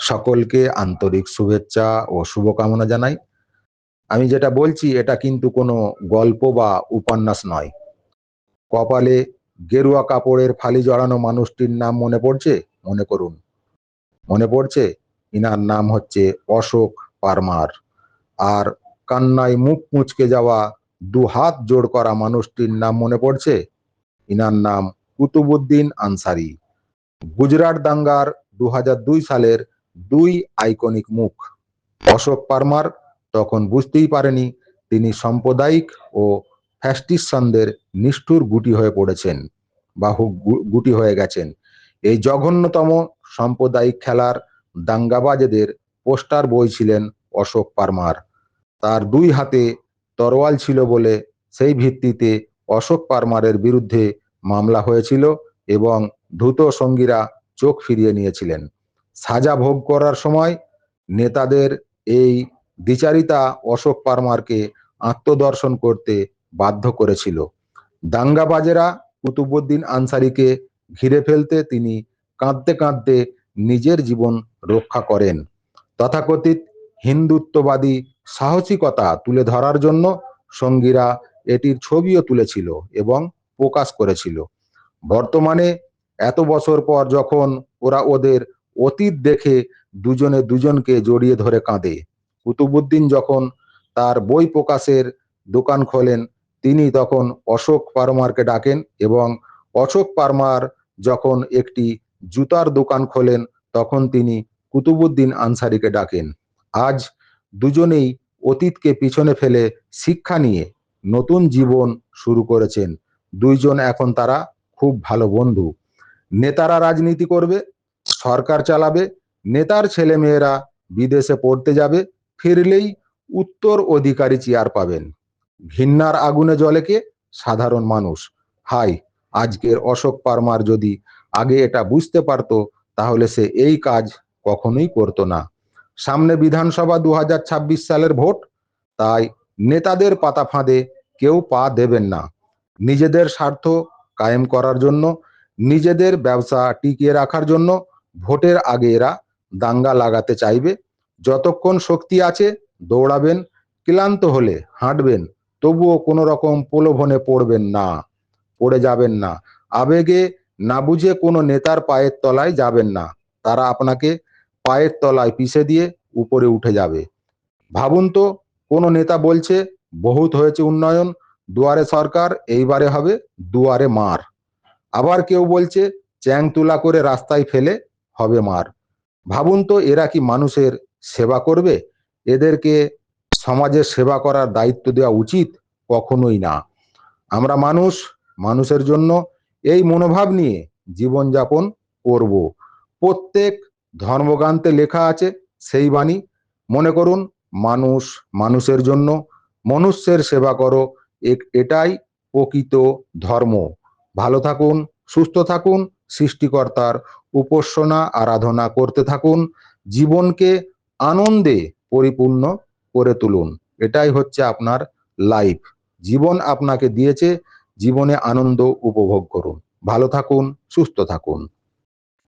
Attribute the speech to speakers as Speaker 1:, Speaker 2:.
Speaker 1: সকলকে আন্তরিক শুভেচ্ছা ও শুভকামনা জানাই। আমি যেটা বলছি এটা কিন্তু কোনো গল্প বা উপন্যাস নয়। কপালে গেরুয়া কাপড়ের ফালি জড়ানো মানুষটির নাম মনে পড়ছে? মনে করুন। মনে পড়ছে? ইনার নাম হচ্ছে অশোক পারমার। আর কান্নায় মুখ মুচকে যাওয়া দুহাত জোড় করা মানুষটির নাম মনে পড়ছে? ইনার নাম কুতুবুদ্দিন আনসারি। গুজরাট দাঙ্গার 2002 সালের দুই আইকনিক মুখ। অশোক পারমার তখন বুঝতেই পারেনি তিনি সাম্প্রদায়িক ও ফ্যাসিস্টদের নিষ্ঠুর গুটি হয়ে পড়েছেন বা গুটি হয়ে গেছেন। এই জঘন্যতম সাম্প্রদায়িক খেলার দাঙ্গাবাজেদের পোস্টার বই ছিলেন অশোক পারমার। তার দুই হাতে তরোয়াল ছিল বলে সেই ভিত্তিতে অশোক পারমারের বিরুদ্ধে মামলা হয়েছিল এবং ধূত সঙ্গীরা চোখ ফিরিয়ে নিয়েছিলেন। সাজা ভোগ করার সময় নেতাদের এই দ্বিচারিতা অশোক পারমারকে আত্মদর্শন করতে বাধ্য করেছিল। দাঙ্গাবাজেরা কুতুবুদ্দিন আনসারিকে ঘিরে ফেলতে তিনি কাঁদতে কাঁদতে নিজের জীবন রক্ষা করেন। তথাকথিত হিন্দুত্ববাদী সাহসিকতা তুলে ধরার জন্য সঙ্গীরা এটির ছবিও তুলেছিল এবং প্রকাশ করেছিল। বর্তমানে এত বছর পর যখন ওরা ওদের অতীত দেখে দুজনে দুজনকে জড়িয়ে ধরে কাঁদে। কুতুবুদ্দিন যখন তার বই প্রকাশের দোকান খোলেন তিনি তখন অশোক পারমারকে ডাকেন এবং অশোক পারমার যখন একটি জুতার দোকান খোলেন তখন তিনি কুতুবুদ্দিন আনসারিকে ডাকেন। আজ দুজনেই অতীতকে পিছনে ফেলে শিক্ষা নিয়ে নতুন জীবন শুরু করেছেন। দুইজন এখন তারা খুব ভালো বন্ধু। নেতারা রাজনীতি করবে, সরকার চালাবে, নেতার ছেলে মেয়েরা বিদেশে পড়তে যাবে, ফিরলেই উত্তর অধিকারী চেয়ার পাবেন। ঘৃণার আগুনে জ্বলে কে? সাধারণ মানুষ। হাই, আজকের অশোক পারমার যদি আগে এটা বুঝতে পারতো তাহলে সে এই কাজ কখনোই করতো না। সামনে বিধানসভা 2026 সালের ভোট, তাই নেতাদের পাতা ফাঁদে কেউ পা দেবেন না। নিজেদের স্বার্থ কায়েম করার জন্য, নিজেদের ব্যবসা টিকিয়ে রাখার জন্য ভোটের আগে এরা দাঙ্গা লাগাতে চাইবে। যতক্ষণ শক্তি আছে দৌড়াবেন, ক্লান্ত হলে হাঁটবেন, তবুও কোনো রকম প্রলোভনে পড়বেন না, পড়ে যাবেন না। আবেগে না বুঝে কোনো নেতার পায়ের তলায় যাবেন না, তারা আপনাকে পায়ের তলায় পিষে দিয়ে উপরে উঠে যাবে। ভাবুন তো, কোনো নেতা বলছে বহুত হয়েছে উন্নয়ন, দুয়ারে সরকার, এইবারে হবে দুয়ারে মার। আবার কেউ বলছে চ্যাং তুলা করে রাস্তায় ফেলে হবে মার। ভাবুন তো, এরা কি মানুষের সেবা করবে? এদেরকে সমাজের সেবা করার দায়িত্ব দেওয়া উচিত? কখনোই না। আমরা মানুষ, মানুষের জন্য এই মনোভাব নিয়ে জীবনযাপন করব। প্রত্যেক ধর্মগ্রন্থে লেখা আছে সেই বাণী। মনে করুন, মানুষ মানুষের জন্য, মনুষ্যের সেবা করো, এটাই প্রকৃত ধর্ম। ভালো থাকুন, সুস্থ থাকুন, সৃষ্টিকর্তার উপাসনা আরাধনা করতে থাকুন, জীবনকে আনন্দে পরিপূর্ণ করে তুলুন। এটাই হচ্ছে আপনার লাইফ। জীবন আপনাকে দিয়েছে, জীবনে আনন্দ উপভোগ করুন। ভালো থাকুন, সুস্থ থাকুন।